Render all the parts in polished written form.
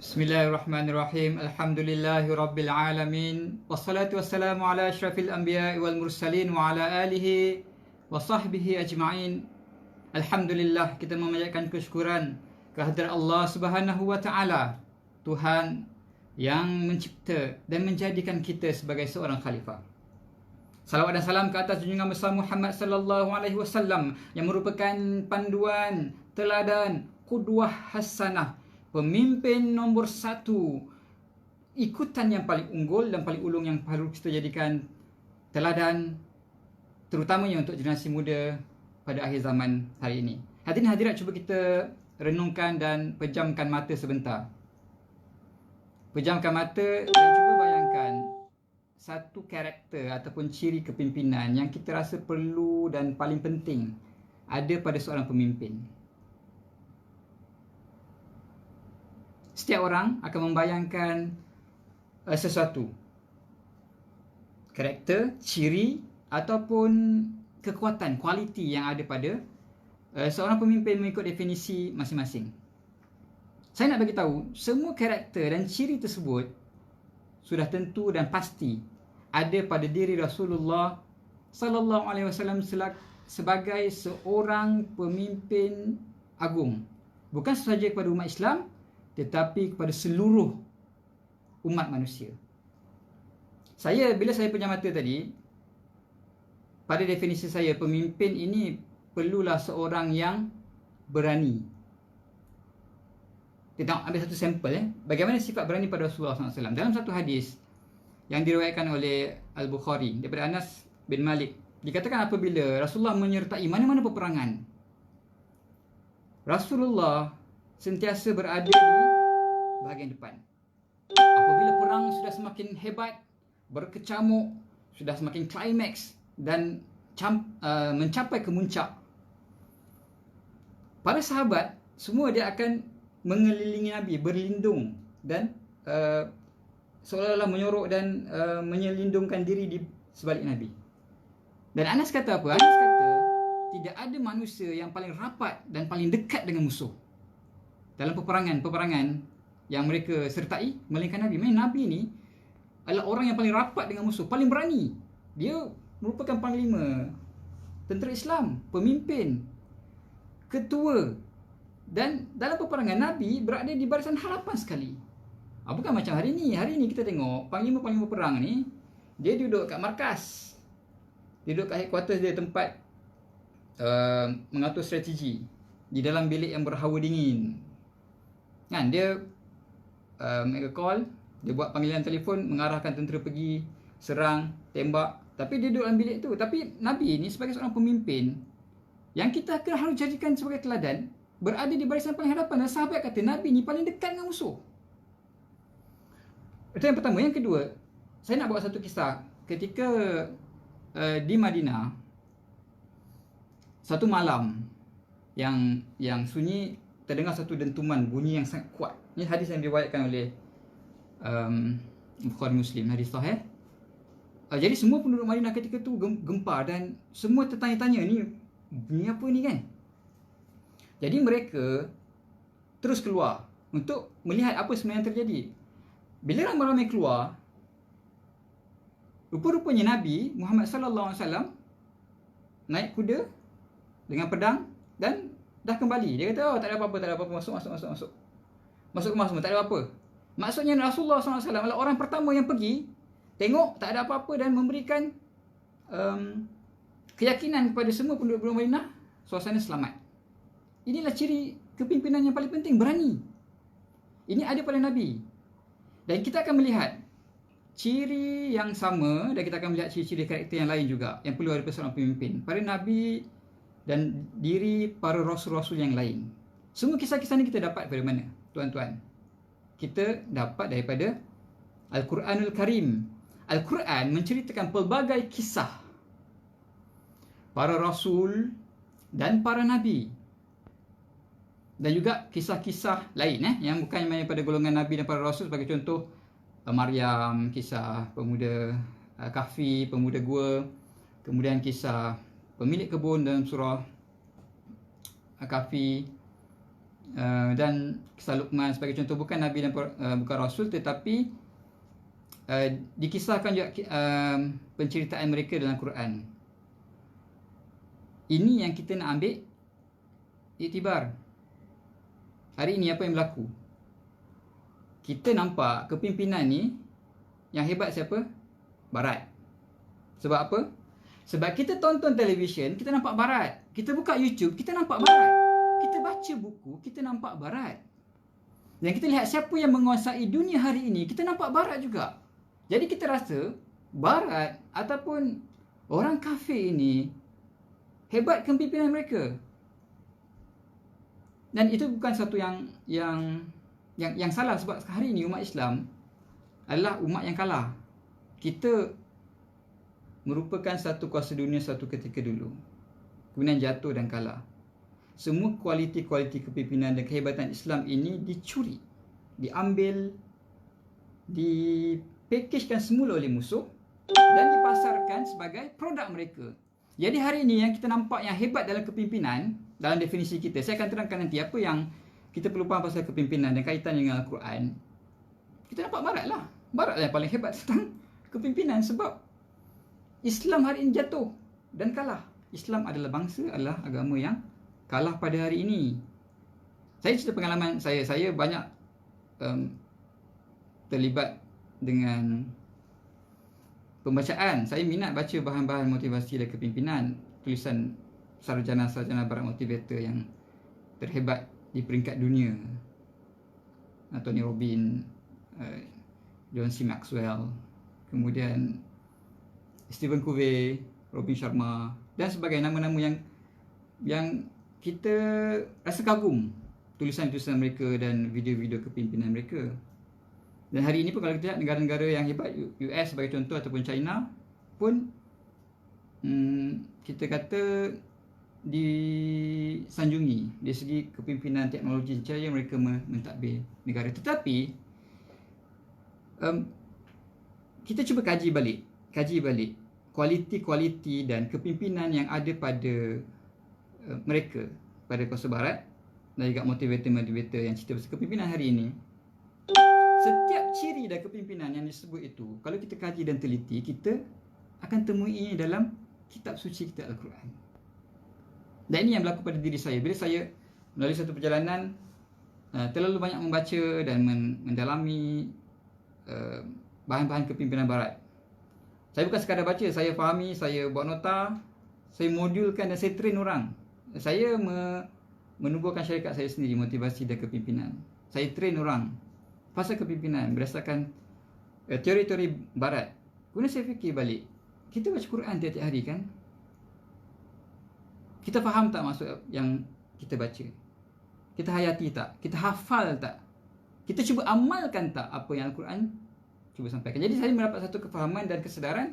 Bismillahirrahmanirrahim. Alhamdulillahi rabbil alamin. Wassalatu wassalamu ala asyrafil anbiya'i wal mursalin wa ala alihi wa sahbihi ajma'in. Alhamdulillah, kita memanjatkan kesyukuran kehadirat Allah Subhanahu wa taala, Tuhan yang mencipta dan menjadikan kita sebagai seorang khalifah. Salawat dan salam ke atas junjungan besar Muhammad sallallahu alaihi wasallam yang merupakan panduan, teladan, qudwah hasanah, pemimpin nombor satu, ikutan yang paling unggul dan paling ulung yang perlu kita jadikan teladan, terutamanya untuk generasi muda pada akhir zaman hari ini. Hadirin hadirat, cuba kita renungkan dan pejamkan mata sebentar. Pejamkan mata dan cuba bayangkan satu karakter ataupun ciri kepimpinan yang kita rasa perlu dan paling penting ada pada seorang pemimpin. Setiap orang akan membayangkan sesuatu, karakter, ciri ataupun kekuatan, kualiti yang ada pada seorang pemimpin mengikut definisi masing-masing. Saya nak bagi tahu, semua karakter dan ciri tersebut sudah tentu dan pasti ada pada diri Rasulullah sallallahu alaihi wasallam sebagai seorang pemimpin agung, bukan sahaja kepada umat Islam tetapi kepada seluruh umat manusia. Bila saya pejam mata tadi, pada definisi saya, pemimpin ini perlulah seorang yang berani. Kita ambil satu sampel. Bagaimana sifat berani pada Rasulullah SAW. Dalam satu hadis yang diriwayatkan oleh Al-Bukhari daripada Anas bin Malik, dikatakan apabila Rasulullah menyertai mana-mana peperangan, Rasulullah sentiasa berada di bahagian depan. Apabila perang sudah semakin hebat, berkecamuk, sudah semakin klimaks dan mencapai kemuncak, para sahabat semua dia akan mengelilingi Nabi, berlindung dan seolah-olah menyorok dan menyelindungkan diri di sebalik Nabi. Dan Anas kata apa? Anas kata tidak ada manusia yang paling rapat dan paling dekat dengan musuh dalam peperangan yang mereka sertai melainkan Nabi. Nabi ni adalah orang yang paling rapat dengan musuh, paling berani. Dia merupakan panglima tentera Islam, pemimpin, ketua. Dan dalam peperangan, Nabi berada di barisan hadapan sekali. Bukan macam hari ni. Hari ni kita tengok panglima-panglima perang ni, dia duduk kat markas, dia duduk kat headquarters dia, tempat mengatur strategi di dalam bilik yang berhawa dingin. Kan, dia make a call, dia buat panggilan telefon, mengarahkan tentera pergi serang, tembak. Tapi dia duduk dalam bilik tu. Tapi Nabi ni sebagai seorang pemimpin yang kita harus jadikan sebagai teladan, berada di barisan paling hadapan. Dan sahabat kata Nabi ni paling dekat dengan musuh. Itu yang pertama. Yang kedua, saya nak bawa satu kisah. Ketika di Madinah, satu malam yang sunyi, terdengar satu dentuman, bunyi yang sangat kuat. Ini hadis yang diriwayatkan oleh Bukhari Muslim, hadis sahih. Jadi semua penduduk Madinah ketika itu gempar dan semua tertanya-tanya, ni bunyi apa ni kan? Jadi mereka terus keluar untuk melihat apa sebenarnya yang terjadi. Bila ramai-ramai keluar, rupa-rupanya Nabi Muhammad sallallahu alaihi wasallam naik kuda dengan pedang dan dah kembali. Dia kata, tak ada apa-apa, masuk kemas semua, tak ada apa-apa. Maksudnya Rasulullah SAW adalah orang pertama yang pergi, tengok tak ada apa-apa dan memberikan keyakinan kepada semua penduduk Madinah, suasana selamat. Inilah ciri kepimpinan yang paling penting, berani. Ini ada pada Nabi. Dan kita akan melihat ciri yang sama, dan kita akan melihat ciri-ciri karakter yang lain juga yang perlu ada pada seorang pemimpin, pada Nabi dan diri para rasul-rasul yang lain. Semua kisah-kisah ni kita dapat dari mana, tuan-tuan? Kita dapat daripada Al-Quranul Karim. Al-Quran menceritakan pelbagai kisah para rasul dan para nabi. Dan juga kisah-kisah lain yang bukan daripada golongan nabi dan para rasul, sebagai contoh Maryam, kisah pemuda Kahfi, pemuda gua, kemudian kisah pemilik kebun dalam surah Kahfi, Dan kisah Luqman sebagai contoh bukan Nabi dan bukan Rasul, tetapi dikisahkan juga penceritaan mereka dalam Quran. Ini yang kita nak ambil iktibar. Hari ini apa yang berlaku? Kita nampak kepimpinan ni yang hebat siapa? Barat. Sebab apa? Sebab kita tonton televisyen, kita nampak Barat. Kita buka YouTube, kita nampak Barat. Kita baca buku, kita nampak Barat. Dan kita lihat siapa yang menguasai dunia hari ini, kita nampak Barat juga. Jadi kita rasa Barat ataupun orang kafir ini hebat kepimpinan mereka. Dan itu bukan satu yang salah, sebab hari ini umat Islam adalah umat yang kalah. Kita merupakan satu kuasa dunia satu ketika dulu, kemudian jatuh dan kalah. Semua kualiti-kualiti kepimpinan dan kehebatan Islam ini dicuri, diambil, dipackagkan semula oleh musuh dan dipasarkan sebagai produk mereka. Jadi hari ini yang kita nampak yang hebat dalam kepimpinan, dalam definisi kita, saya akan terangkan nanti apa yang kita perlu faham pasal kepimpinan dan kaitan dengan Al-Quran. Kita nampak Barat lah. Barat lah yang paling hebat tentang kepimpinan, sebab Islam hari ini jatuh dan kalah. Islam adalah bangsa, adalah agama yang kalah pada hari ini. Saya cerita pengalaman saya. Saya banyak terlibat dengan pembacaan. Saya minat baca bahan-bahan motivasi dan kepimpinan, tulisan sarjana-sarjana barat motivator yang terhebat di peringkat dunia. Tony Robbins, John C. Maxwell, kemudian Stephen Covey, Robin Sharma dan sebagainya, nama-nama yang kita rasa kagum tulisan-tulisan mereka dan video-video kepimpinan mereka. Dan hari ini pun kalau kita lihat negara-negara yang hebat, US sebagai contoh ataupun China pun kita kata disanjungi dari segi kepimpinan teknologi jaya mereka mentadbir negara. Tetapi kita cuba kaji balik kualiti-kualiti dan kepimpinan yang ada pada mereka, pada kuasa barat dan juga motivator-motivator yang cerita pasal kepimpinan hari ini. Setiap ciri dan kepimpinan yang disebut itu, kalau kita kaji dan teliti, kita akan temui dalam kitab suci kita, Al-Quran. Dan ini yang berlaku pada diri saya. Bila saya melalui satu perjalanan terlalu banyak membaca dan mendalami bahan-bahan kepimpinan barat. Saya bukan sekadar baca, saya fahami, saya buat nota, saya modulkan dan saya train orang. Saya menubuhkan syarikat saya sendiri, motivasi dan kepimpinan. Saya train orang pasal kepimpinan berdasarkan teori-teori barat. Kemudian saya fikir balik, kita baca Quran tiap-tiap hari kan? Kita faham tak maksud yang kita baca? Kita hayati tak? Kita hafal tak? Kita cuba amalkan tak apa yang Al-Quran cuba sampaikan? Jadi saya mendapat satu kefahaman dan kesedaran,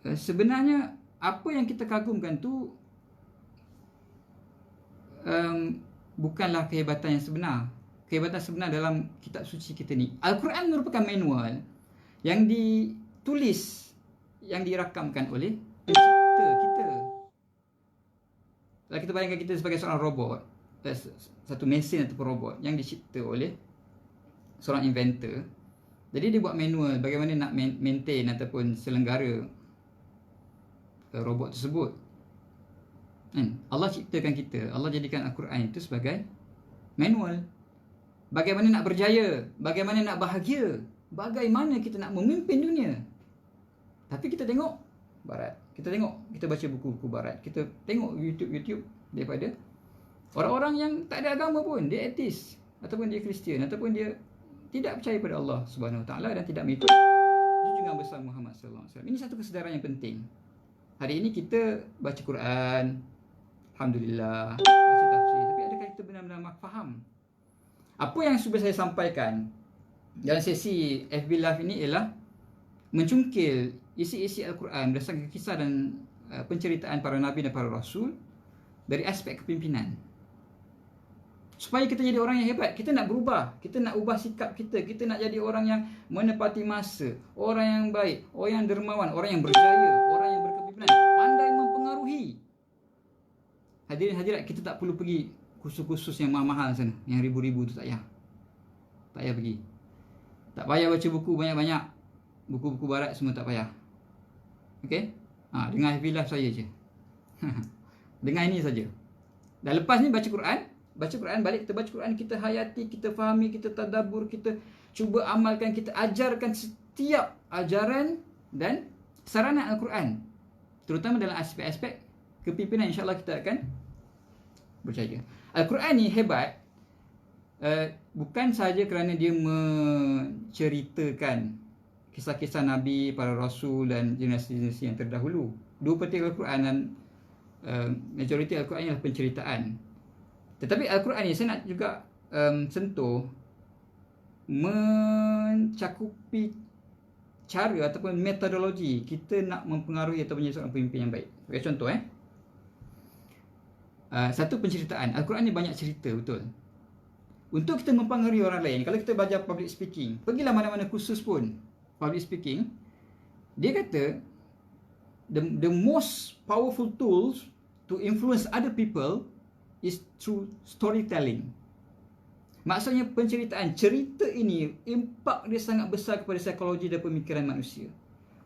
sebenarnya apa yang kita kagumkan tu bukanlah kehebatan yang sebenar. Kehebatan sebenar dalam kitab suci kita ni. Al-Quran merupakan manual yang ditulis, yang dirakamkan oleh pencipta kita. Kalau kita bayangkan kita sebagai seorang robot, satu mesin ataupun robot yang dicipta oleh seorang inventor. Jadi dia buat manual bagaimana nak maintain ataupun selenggara robot tersebut. Allah ciptakan kita, Allah jadikan Al-Quran itu sebagai manual. Bagaimana nak berjaya, bagaimana nak bahagia, bagaimana kita nak memimpin dunia. Tapi kita tengok barat, kita baca buku-buku barat, kita tengok YouTube daripada orang-orang yang tak ada agama pun, dia ateis ataupun dia Kristian ataupun dia tidak percaya pada Allah Subhanahu Wa Taala dan tidak mengikut junjungan besar Muhammad sallallahu alaihi wasallam. Ini satu kesedaran yang penting. Hari ini kita baca Quran, alhamdulillah, baca tafsir, tapi adakah kita benar-benar faham apa yang sudah saya sampaikan dalam sesi FB Live ini? Ialah mencungkil isi-isi Al-Quran berdasarkan kisah dan penceritaan para Nabi dan para Rasul dari aspek kepimpinan. Supaya kita jadi orang yang hebat, kita nak berubah, kita nak ubah sikap kita, kita nak jadi orang yang menepati masa, orang yang baik, orang yang dermawan, orang yang berjaya, orang yang berkepimpinan, pandai mempengaruhi. Hadirin hadirat, kita tak perlu pergi kursus-kursus yang mahal-mahal sana, yang ribu-ribu tu tak payah. Tak payah pergi. Tak payah baca buku banyak-banyak. Buku-buku barat semua tak payah. Okey? Dengar Hafiz Live saya je. Dengar ini saja. Dan lepas ni baca Quran, balik kita baca Quran, kita hayati, kita fahami, kita tadabbur, kita cuba amalkan, kita ajarkan setiap ajaran dan saranan Al-Quran. Terutama dalam aspek-aspek kepimpinan, insya-Allah kita akan berjaya. Al-Quran ni hebat bukan sahaja kerana dia menceritakan kisah-kisah Nabi, para Rasul dan generasi-generasi yang terdahulu. 2/3 Al-Quran dan majoriti Al-Quran ialah penceritaan. Tetapi Al-Quran ni saya nak juga sentuh mencakupi cara ataupun metodologi kita nak mempengaruhi atau menjadi seorang pemimpin yang baik. Sebagai contoh satu penceritaan. Al-Quran ni banyak cerita, betul. Untuk kita mempengaruhi orang lain, kalau kita belajar public speaking, pergilah mana-mana kursus pun public speaking, dia kata the most powerful tools to influence other people is through storytelling. Maksudnya penceritaan. Cerita ini, impak dia sangat besar kepada psikologi dan pemikiran manusia.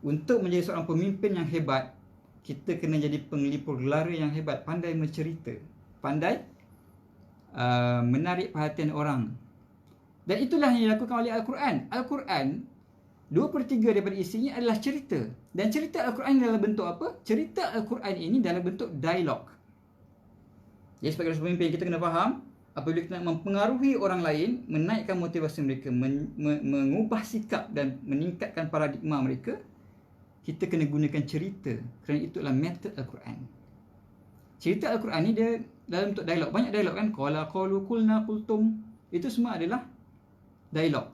Untuk menjadi seorang pemimpin yang hebat, kita kena jadi penglipur lara yang hebat, pandai mencerita, pandai menarik perhatian orang. Dan itulah yang dilakukan oleh Al-Quran. Al-Quran 2/3 daripada isinya adalah cerita. Dan cerita Al-Quran dalam bentuk apa? Cerita Al-Quran ini dalam bentuk dialog. Jadi sebagai pemimpin, kita kena faham, apabila kita nak mempengaruhi orang lain, menaikkan motivasi mereka, mengubah sikap dan meningkatkan paradigma mereka, kita kena gunakan cerita. Kerana itu adalah metod Al-Quran. Cerita Al-Quran ni dia dalam bentuk dialog. Banyak dialog kan? Qala qalu qulna qultum. Itu semua adalah dialog.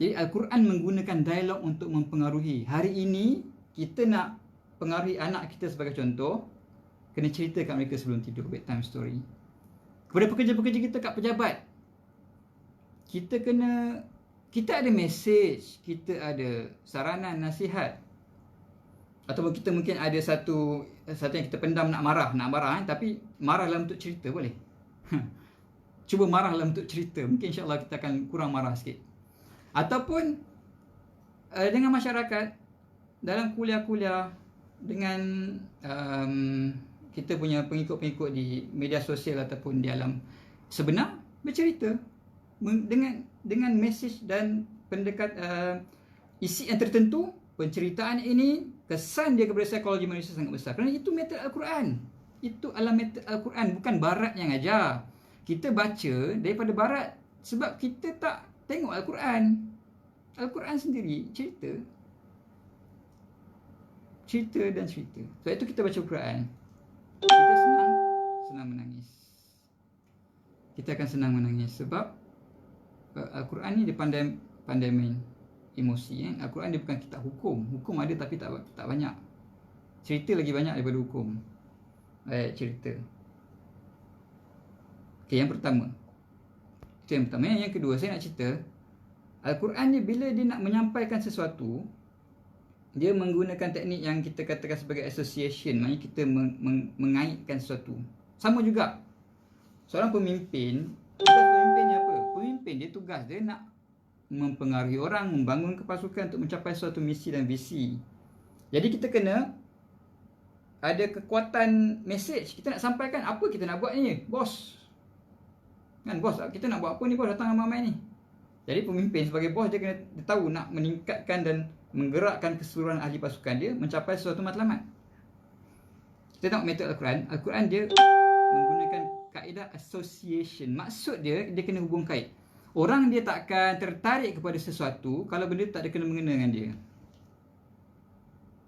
Jadi Al-Quran menggunakan dialog untuk mempengaruhi. Hari ini kita nak pengaruhi anak kita sebagai contoh, kena cerita kat mereka sebelum tidur, bedtime story. Kepada pekerja-pekerja kita kat pejabat, kita ada mesej, kita ada saranan, nasihat. Ataupun kita mungkin ada satu yang kita pendam, nak marah tapi marah dalam bentuk cerita boleh. Cuba marah dalam bentuk cerita, mungkin insya-Allah kita akan kurang marah sikit. Ataupun dengan masyarakat, dalam kuliah-kuliah, dengan kita punya pengikut-pengikut di media sosial ataupun di alam sebenar, bercerita dengan mesej dan isi yang tertentu. Penceritaan ini, kesan dia kepada psikologi manusia sangat besar. Kerana itu metod Al-Quran. Itu adalah metod Al-Quran, bukan Barat yang ajar. Kita baca daripada Barat sebab kita tak tengok Al-Quran. Al-Quran sendiri cerita. Cerita dan cerita. Sebab itu kita baca Al-Quran, kita senang menangis. Kita akan senang menangis sebab Al-Quran ni dia pandai main emosi. Al-Quran dia bukan kitab hukum. Hukum ada tapi tak banyak. Cerita lagi banyak daripada hukum. Cerita. Okey, yang pertama. Itu yang pertama. Yang kedua, saya nak cerita, Al-Quran ni bila dia nak menyampaikan sesuatu, dia menggunakan teknik yang kita katakan sebagai association. Maksudnya kita mengaitkan sesuatu. Sama juga, seorang pemimpin, tugas pemimpin ni apa? Pemimpin dia, tugas dia nak mempengaruhi orang, membangun kepasukan untuk mencapai suatu misi dan visi. Jadi kita kena ada kekuatan mesej. Kita nak sampaikan apa kita nak buat ni, bos. Kan, bos, kita nak buat apa ni, bos, datang ramai-ramai ni. Jadi pemimpin sebagai bos, dia tahu nak meningkatkan dan menggerakkan keseluruhan ahli pasukan dia mencapai suatu matlamat. Kita tengok metode Al-Quran. Al-Quran dia menggunakan kaedah association. Maksud dia kena hubung kait. Orang dia takkan tertarik kepada sesuatu kalau benda tak ada kena-mengena dengan dia.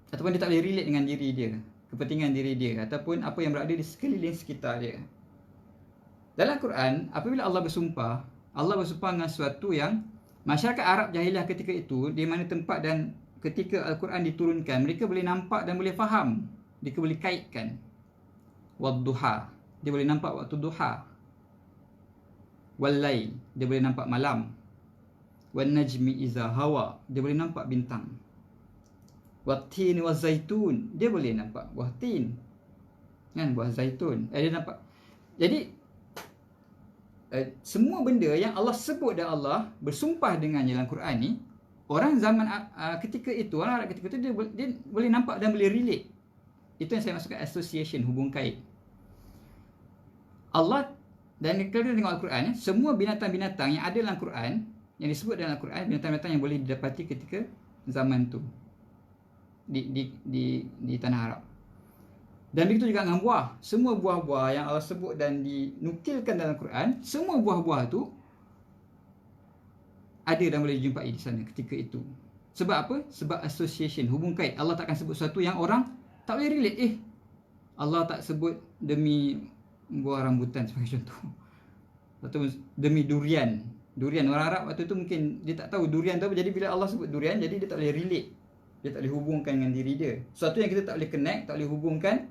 Ataupun dia tak boleh relate dengan diri dia, kepentingan diri dia, ataupun apa yang berada di sekeliling sekitar dia. Dalam Al-Quran, apabila Allah bersumpah dengan sesuatu yang masyarakat Arab jahiliah ketika itu, di mana tempat dan ketika Al-Quran diturunkan, mereka boleh nampak dan boleh faham. Mereka boleh kaitkan. Wadduha, dia boleh nampak waktu duha. Wal-lail, dia boleh nampak malam. Wan-najmi iza hawa, dia boleh nampak bintang. Wat-tin waz-zaitun, dia boleh nampak buah tin. Kan, buah zaitun. Dia nampak. Jadi semua benda yang Allah sebut dan Allah bersumpah dengannya dalam Quran ni, orang zaman ketika itu, orang Arab ketika itu dia boleh nampak dan boleh relate. Itu yang saya maksudkan association, hubung kait. Allah, dan kalau tengok Al-Quran, semua binatang-binatang yang ada dalam Quran, yang disebut dalam Al-Quran, binatang-binatang yang boleh didapati ketika zaman tu di tanah Arab. Dan begitu juga dengan buah. Semua buah-buah yang Allah sebut dan dinukilkan dalam Quran, semua buah-buah tu ada dan boleh dijumpai di sana ketika itu. Sebab apa? Sebab association, hubung kait. Allah takkan sebut sesuatu yang orang tak boleh relate. Allah tak sebut demi buah rambutan sebagai contoh, atau demi durian. Durian, orang Arab waktu tu mungkin dia tak tahu durian tu apa. Jadi bila Allah sebut durian, jadi dia tak boleh relate. Dia tak boleh hubungkan dengan diri dia. Sesuatu yang kita tak boleh connect, tak boleh hubungkan,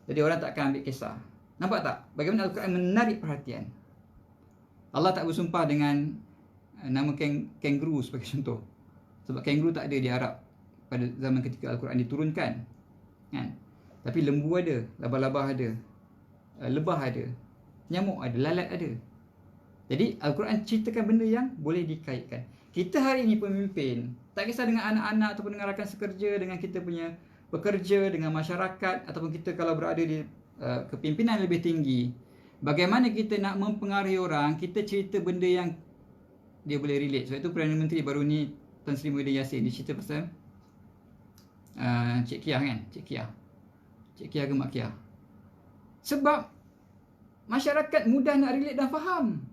jadi orang tak akan ambil kisah. Nampak tak? Bagaimana Al-Quran menarik perhatian. Allah tak bersumpah dengan nama kangaroo sebagai contoh. Sebab kangaroo tak ada di Arab pada zaman ketika Al-Quran diturunkan. Kan? Tapi lembu ada, labah-labah ada, lebah ada, nyamuk ada, lalat ada. Jadi Al-Quran ceritakan benda yang boleh dikaitkan. Kita hari ini pemimpin, tak kisah dengan anak-anak ataupun dengan rakan sekerja, dengan kita punya pekerja, dengan masyarakat, ataupun kita kalau berada di kepimpinan lebih tinggi, bagaimana kita nak mempengaruhi orang, kita cerita benda yang dia boleh relate. Sebab itu Perdana Menteri baru ni, Tan Sri Muhyiddin Yassin, dia cerita pasal Cik Kiah kan? Cik Kiah ke Mak Kiah. Sebab masyarakat mudah nak relate dan faham.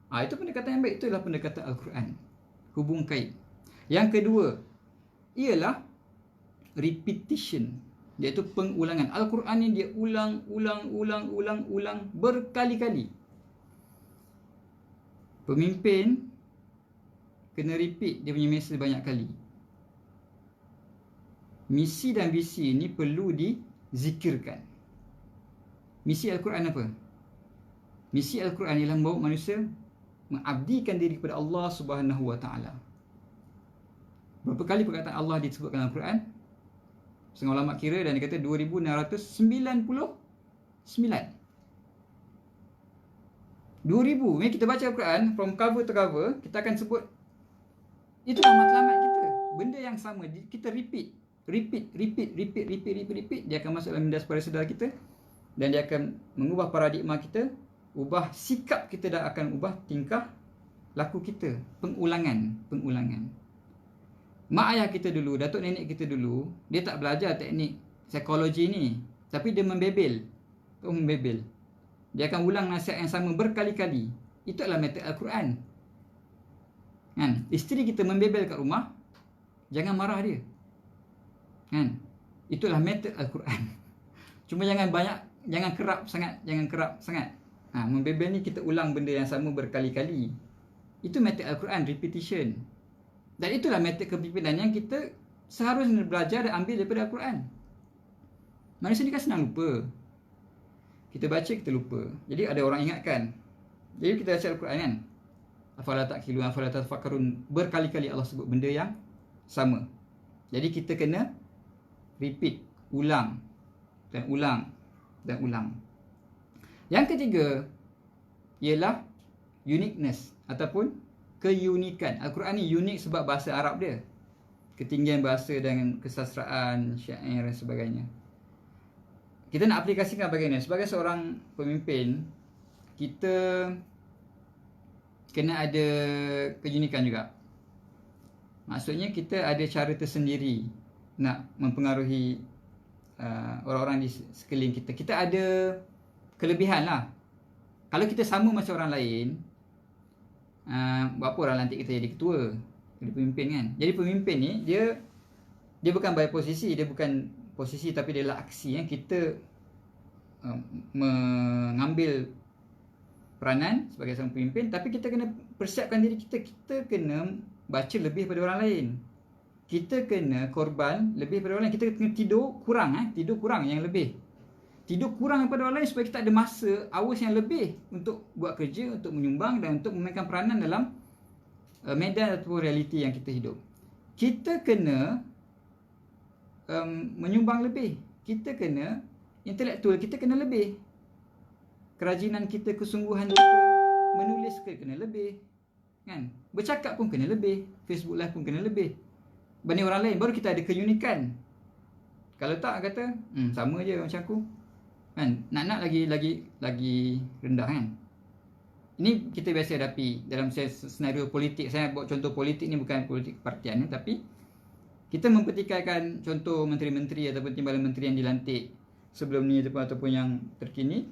Itu pendekatan yang baik. Itulah pendekatan Al-Quran, hubung kait. Yang kedua ialah repetition, iaitu pengulangan. Al-Quran ni dia ulang berkali-kali. Pemimpin kena repeat dia punya mesej banyak kali. Misi dan visi ni perlu dizikirkan. Misi Al-Quran apa? Misi Al-Quran ialah membawa manusia mengabdikan diri kepada Allah Subhanahu Wa Taala. Berapa kali perkataan Allah disebutkan dalam Al-Quran? Setengah ulama kira dan dia kata 2699. 2000. Mari kita baca Al-Quran from cover to cover, kita akan sebut itulah matlamat kita. Benda yang sama kita repeat. Dia akan masuk dalam minda para sedar kita dan dia akan mengubah paradigma kita, ubah sikap kita dan akan ubah tingkah laku kita. Pengulangan. Mak ayah kita dulu, datuk nenek kita dulu, dia tak belajar teknik psikologi ni, tapi dia membebel. Dia akan ulang nasihat yang sama berkali-kali. Itu adalah metode Al-Quran. Kan? Isteri kita membebel kat rumah, jangan marah dia. Kan? Itulah metode Al-Quran. Cuma jangan kerap sangat. Membebel ni kita ulang benda yang sama berkali-kali. Itu metode Al-Quran, repetition. Dan itulah metode kepimpinan yang kita seharusnya belajar dan ambil daripada Al-Quran. Manusia ni kan senang lupa. Kita baca, kita lupa. Jadi ada orang ingatkan. Jadi kita baca Al-Quran kan, afala ta'qilun, afala tafakkarun, berkali-kali Allah sebut benda yang sama. Jadi kita kena repeat, ulang. Yang ketiga ialah uniqueness ataupun keunikan. Al-Quran ni unik sebab bahasa Arab dia, ketinggian bahasa dan kesastraan, syair dan sebagainya. Kita nak aplikasikan bagaimana? Sebagai seorang pemimpin, kita kena ada keunikan juga. Maksudnya kita ada cara tersendiri nak mempengaruhi orang-orang di sekeliling kita. Kita ada kelebihan lah. Kalau kita sama macam orang lain, buat apa orang lantik kita jadi ketua, jadi pemimpin kan? Jadi pemimpin ni dia bukan by posisi, dia bukan posisi tapi dia adalah aksi. Kita mengambil peranan sebagai seorang pemimpin, tapi kita kena persiapkan diri kita. Kita kena baca lebih daripada orang lain. Kita kena korban lebih daripada orang lain. Kita kena tidur kurang yang lebih. Tidur kurang daripada orang lain supaya kita ada masa, hours yang lebih untuk buat kerja, untuk menyumbang dan untuk memainkan peranan dalam medan ataupun realiti yang kita hidup. Kita kena menyumbang lebih. Kita kena intelektual, kita kena lebih. kerajinan kita, kesungguhan kita. Menulis kena lebih, kan? Bercakap pun kena lebih, Facebook live pun kena lebih banding orang lain, baru kita ada keunikan. Kalau tak kata sama je macam aku, kan? Nak lagi rendah, kan? Ini kita biasa hadapi dalam senario politik. Saya buat contoh politik ni bukan politik kepartian, tapi kita mempertikaikan contoh menteri-menteri ataupun timbalan menteri yang dilantik sebelum ni ataupun yang terkini,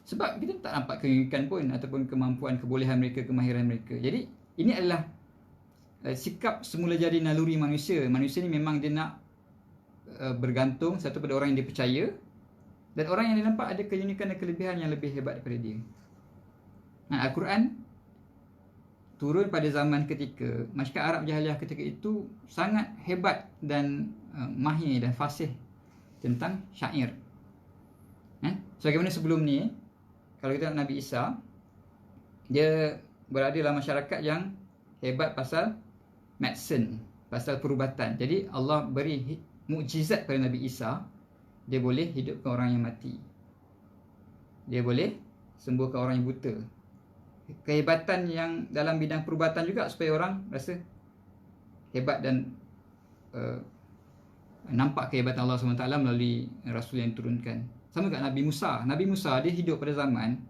sebab kita tak nampak keunikan pun ataupun kemampuan, kebolehan mereka, kemahiran mereka. Jadi ini adalah sikap semula jadi naluri manusia. Manusia ni memang dia nak bergantung satu pada orang yang dia percaya, dan orang yang dia nampak ada keunikan dan kelebihan yang lebih hebat daripada dia. Al-Quran turun pada zaman ketika masyarakat Arab Jahiliah ketika itu sangat hebat dan mahir dan fasih tentang syair. Sebagaimana sebelum ni, kalau kita tengok Nabi Isa, dia berada dalam masyarakat yang hebat pasal medicine, pasal perubatan. Jadi Allah beri mukjizat pada Nabi Isa. Dia boleh hidupkan orang yang mati, dia boleh sembuhkan orang yang buta. Kehebatan yang dalam bidang perubatan juga, supaya orang rasa hebat dan nampak kehebatan Allah SWT melalui Rasul yang diturunkan. Sama juga Nabi Musa. Nabi Musa dia hidup pada zaman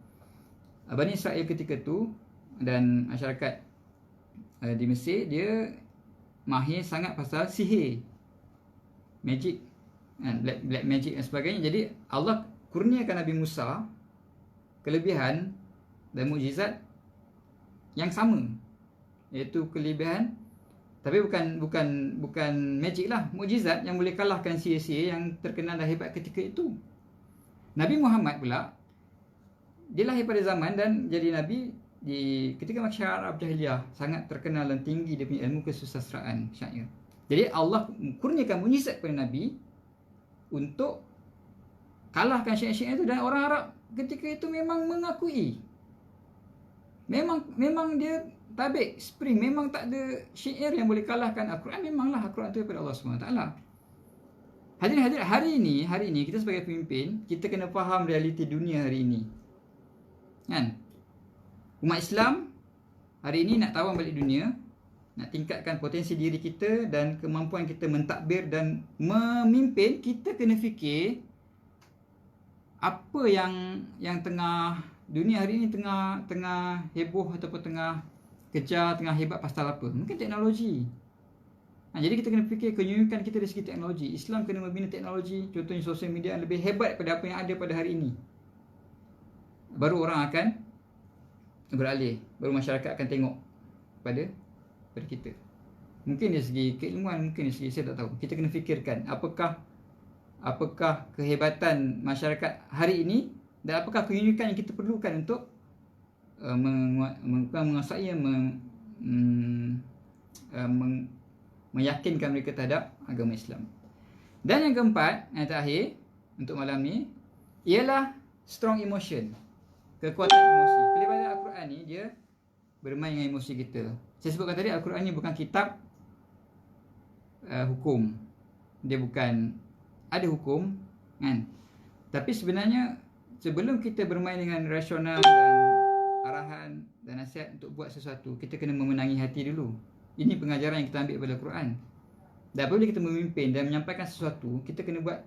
Bani Israel ketika tu, dan masyarakat di Mesir, dia mahir sangat pasal sihir, magic, black magic dan sebagainya. Jadi Allah kurniakan Nabi Musa kelebihan dan mukjizat yang sama, iaitu kelebihan, tapi bukan magic lah, mukjizat yang boleh kalahkan sihir-sihir yang terkenal dan hebat ketika itu. Nabi Muhammad pula, dia lahir pada zaman dan jadi nabi di ketika masyarakat Arab Jahiliah sangat terkenal dan tinggi dia punya ilmu kesusastraan syair. Jadi Allah kurniakan mukjizat kepada Nabi untuk kalahkan syair-syair itu, dan orang Arab ketika itu memang mengakui, memang dia tabik spring, memang tak ada syair yang boleh kalahkan Al-Quran. Memanglah Al-Quran itu daripada Allah SWT. Hadirin, hari ini kita sebagai pemimpin, kita kena faham realiti dunia hari ini, kan? Umat Islam hari ini nak tawang balik dunia, nak tingkatkan potensi diri kita dan kemampuan kita mentadbir dan memimpin. Kita kena fikir apa yang tengah dunia hari ini tengah heboh ataupun tengah kejar, tengah hebat pasal apa? Mungkin teknologi. Jadi kita kena fikir keunikan kita dari segi teknologi. Islam kena membina teknologi, contohnya sosial media, yang lebih hebat daripada apa yang ada pada hari ini. Baru orang akan beralih, baru masyarakat akan tengok pada kita. Mungkin dari segi keilmuan, mungkin dari segi, saya tak tahu. Kita kena fikirkan apakah kehebatan masyarakat hari ini, dan apakah keunikan yang kita perlukan untuk menguasai, meyakinkan mereka terhadap agama Islam. Dan yang keempat, yang terakhir untuk malam ni, ialah strong emotion, kekuatan emosi. Kelebatan Al-Quran ni dia bermain dengan emosi kita. Saya sebutkan tadi, Al-Quran ni bukan kitab hukum. Dia bukan ada hukum, kan? Tapi sebenarnya sebelum kita bermain dengan rasional dan arahan dan nasihat untuk buat sesuatu, kita kena memenangi hati dulu. Ini pengajaran yang kita ambil daripada Al-Quran. Dan apabila kita memimpin dan menyampaikan sesuatu, kita kena buat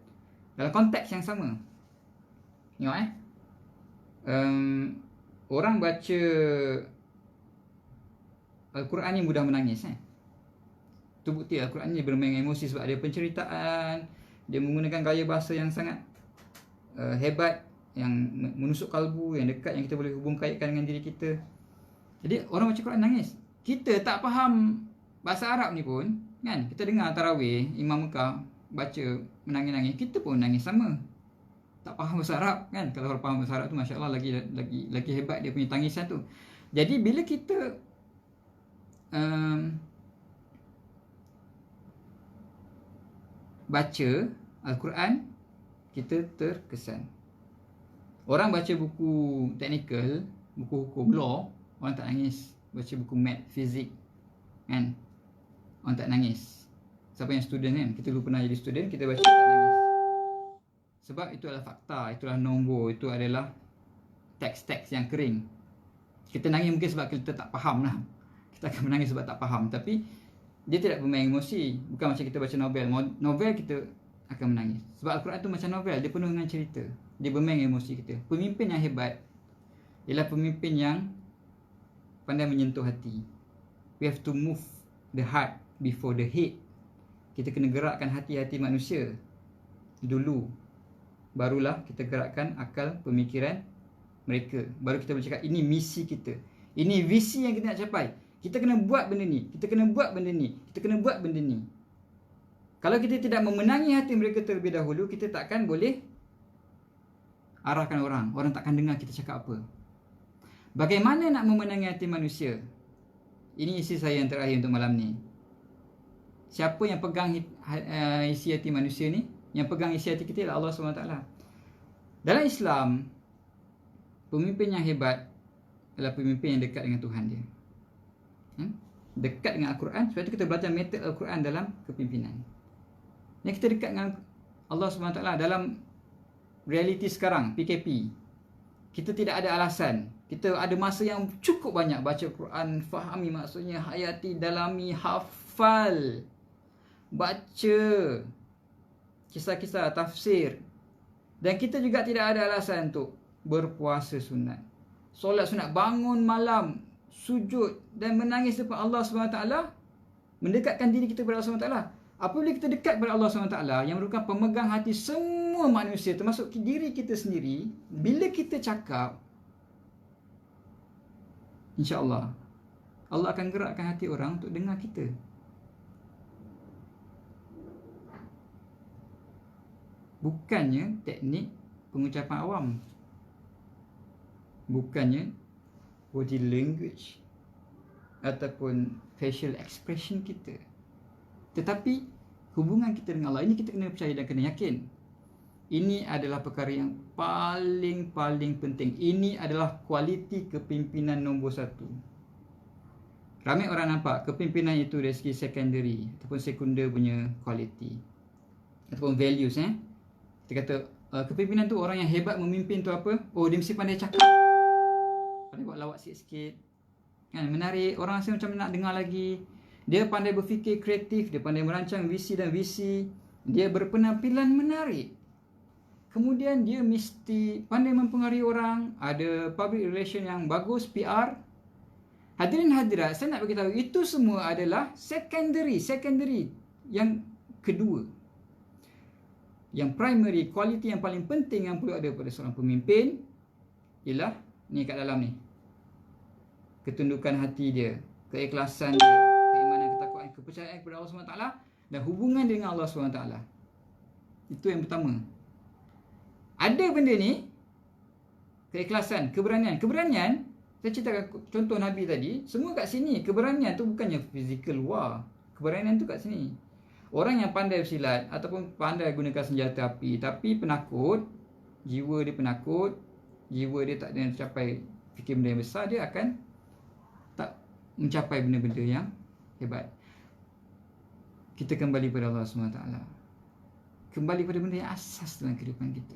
dalam konteks yang sama. Tengok orang baca Al-Quran ni mudah menangis. Itu bukti Al-Quran ni bermain dengan emosi, sebab ada penceritaan, dia menggunakan gaya bahasa yang sangat hebat, yang menusuk kalbu, yang dekat, yang kita boleh hubung kaitkan dengan diri kita. Jadi orang baca Quran nangis. Kita tak faham bahasa Arab ni pun, kan? Kita dengar tarawih, Imam Mekah baca menangis-nangis, kita pun nangis sama. Tak faham bahasa Arab, kan? Kalau orang faham bahasa Arab tu, Masya Allah, lagi hebat dia punya tangisan tu. Jadi bila kita baca Al-Quran, kita terkesan. Orang baca buku teknikal, buku hukum, law, orang tak nangis. Baca buku math, fizik, kan, orang tak nangis. Siapa yang student, kan? Kita dulu pernah jadi student, kita baca tak nangis. Sebab itu adalah fakta, itulah nombor, itu adalah teks-teks yang kering. Kita nangis mungkin sebab kita tak faham lah. Kita akan menangis sebab tak faham. Tapi dia tidak bermain emosi. Bukan macam kita baca novel. Novel kita akan menangis. Sebab Al-Quran tu macam novel. Dia penuh dengan cerita. Dia bermain emosi kita. Pemimpin yang hebat ialah pemimpin yang pandai menyentuh hati. We have to move the heart before the head. Kita kena gerakkan hati-hati manusia dulu. Barulah kita gerakkan akal pemikiran mereka. Baru kita boleh cakap ini misi kita. Ini visi yang kita nak capai. Kita kena buat benda ni. Kita kena buat benda ni. Kita kena buat benda ni. Kalau kita tidak memenangi hati mereka terlebih dahulu, kita takkan boleh arahkan orang. Orang takkan dengar kita cakap apa. Bagaimana nak memenangi hati manusia? Ini isi saya yang terakhir untuk malam ni. Siapa yang pegang isi hati manusia ni? Yang pegang isi hati kita ialah Allah SWT. Dalam Islam, pemimpin yang hebat adalah pemimpin yang dekat dengan Tuhan dia. Dekat dengan Al-Quran. Sebab itu kita belajar metode Al-Quran dalam kepimpinan. Yang kita dekat dengan Allah SWT dalam realiti sekarang, PKP. Kita tidak ada alasan. Kita ada masa yang cukup banyak baca Quran, fahami maksudnya, hayati, dalami, hafal, baca kisah-kisah, tafsir. Dan kita juga tidak ada alasan untuk berpuasa sunat, solat sunat, bangun malam, sujud dan menangis depan Allah SWT, mendekatkan diri kita kepada Allah SWT. Apabila kita dekat kepada Allah SWT yang merupakan pemegang hati semua manusia, termasuk diri kita sendiri, bila kita cakap, insya-Allah Allah akan gerakkan hati orang untuk dengar kita. Bukannya teknik pengucapan awam, bukannya body language ataupun facial expression kita, tetapi hubungan kita dengan Allah. Ini kita kena percaya dan kena yakin. Ini adalah perkara yang paling penting. Ini adalah kualiti kepimpinan nombor 1. Ramai orang nampak kepimpinan itu dari segi secondary ataupun sekunder punya kualiti ataupun values. Kita kata kepimpinan tu, orang yang hebat memimpin tu apa? Oh, dia mesti pandai cakap, pandai buat lawak sikit-sikit, kan, menarik, orang rasa macam nak dengar lagi. Dia pandai berfikir kreatif, dia pandai merancang visi dan visi, dia berpenampilan menarik. Kemudian dia mesti pandai mempengaruhi orang, ada public relation yang bagus, PR. Hadirin hadirat, saya nak beritahu itu semua adalah secondary yang kedua. Yang primary, quality yang paling penting yang perlu ada pada seorang pemimpin ialah ni kat dalam ni. Ketundukan hati dia, keikhlasan dia, keimanan, ketakwaan, kepercayaan kepada Allah SWT dan hubungan dengan Allah SWT. Itu yang pertama. Ada benda ni, keikhlasan, keberanian. Keberanian, saya ceritakan contoh Nabi tadi, semua kat sini. Keberanian tu bukannya physical war. Keberanian tu kat sini. Orang yang pandai bersilat ataupun pandai gunakan senjata api, tapi penakut, jiwa dia penakut, jiwa dia tak ada mencapai fikir benda yang besar, dia akan tak mencapai benda-benda yang hebat. Kita kembali pada Allah SWT. Kembali pada benda yang asas dalam kehidupan kita.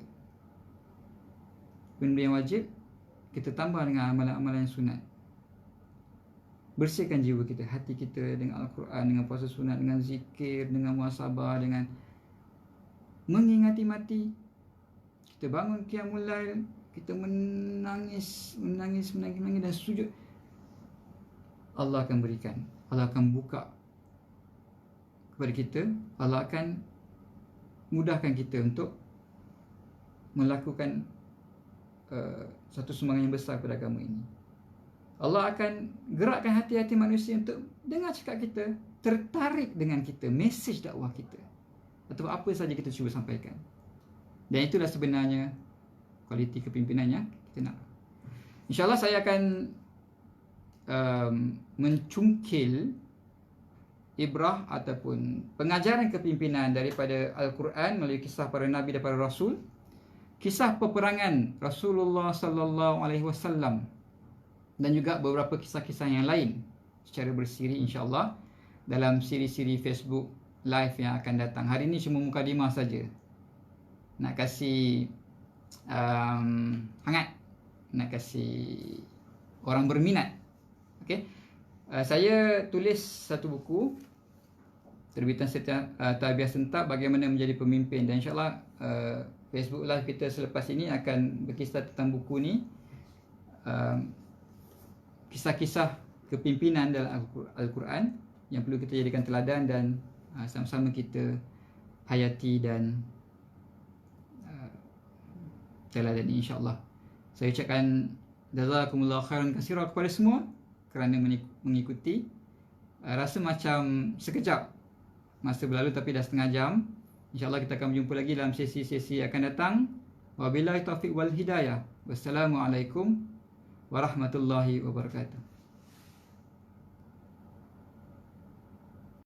Benda yang wajib kita tambah dengan amalan-amalan yang sunat. Bersihkan jiwa kita, hati kita dengan Al-Quran, dengan puasa sunat, dengan zikir, dengan muhasabah, dengan mengingati mati. Kita bangun qiyamul lail, kita menangis dan sujud. Allah akan berikan, Allah akan buka kepada kita, Allah akan mudahkan kita untuk melakukan satu sumbangan yang besar kepada agama ini. Allah akan gerakkan hati-hati manusia untuk dengar cakap kita, tertarik dengan kita, mesej dakwah kita, atau apa saja kita cuba sampaikan. Dan itulah sebenarnya kualiti kepimpinan yang kita nak. InsyaAllah saya akan mencungkil ibrah ataupun pengajaran kepimpinan daripada Al-Quran melalui kisah para Nabi dan para Rasul, kisah peperangan Rasulullah sallallahu alaihi wasallam dan juga beberapa kisah-kisah yang lain secara bersiri insya-Allah dalam siri-siri Facebook live yang akan datang. Hari ini cuma mukadimah saja. Nak kasih hangat, nak kasih orang berminat. Okey. Saya tulis satu buku terbitan Tarbiyah Serentak, Bagaimana Menjadi Pemimpin, dan insyaAllah Facebook Live kita selepas ini akan berkisah tentang buku ni, kisah-kisah kepimpinan dalam Al-Quran yang perlu kita jadikan teladan dan sama-sama kita hayati dan teladani insyaAllah. Saya ucapkan jazakumullah khairan katsira kepada semua kerana mengikuti. Rasa macam sekejap masa berlalu tapi dah setengah jam. InsyaAllah kita akan berjumpa lagi dalam sesi-sesi akan datang. Wabillahi taufiq wal hidayah. Wassalamualaikum warahmatullahi wabarakatuh.